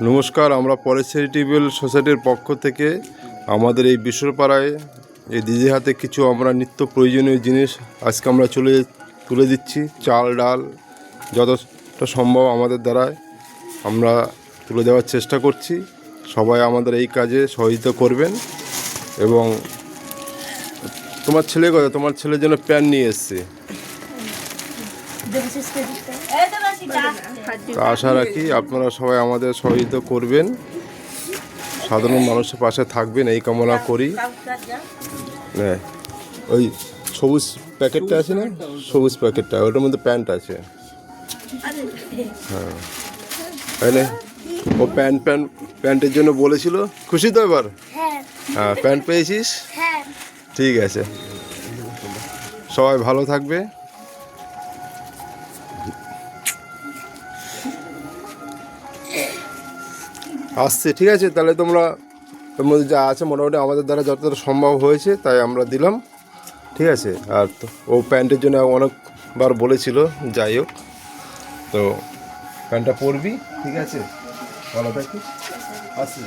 নমস্কার, আমরা পরেশ চ্যারিটেবল সোসাইটির পক্ষ থেকে আমাদের এই বিশ্বপাড়ায় এই দিদির হাতে কিছু আমরা নিত্য প্রয়োজনীয় জিনিস আজকে আমরা তুলে দিচ্ছি। চাল ডাল যতটা সম্ভব আমাদের দ্বারায় আমরা তুলে দেওয়ার চেষ্টা করছি। সবাই আমাদের এই কাজে সহযোগিতা করবেন। এবং তোমার ছেলে কথা, তোমার ছেলের জন্য প্যান্ট নিয়ে এসছে, আশা রাখি আপনারা সবাই আমাদের সহযোগিতা করবেন, সাধারণ মানুষের পাশে থাকবেন এই কামনা করি। হ্যাঁ, ওই সবুজ প্যাকেটটা আছে না, সবুজ প্যাকেটটা, ওটার মধ্যে প্যান্ট আছে। হ্যাঁ, তাইলে ও প্যান্টের জন্য বলেছিল। খুশি তো এবার? হ্যাঁ, প্যান্ট পেয়েছিস? ঠিক আছে, সবাই ভালো থাকবে। আসছে, ঠিক আছে। তাহলে তোমরা তোর মধ্যে যা আছে মোটামুটি আমাদের দ্বারা যতটা সম্ভব হয়েছে তাই আমরা দিলাম, ঠিক আছে। আর ও প্যান্টের জন্য অনেকবার বলেছিল, যাই হোক, তো প্যান্টটা পরবি, ঠিক আছে। ভালো থাকিস, আসছে।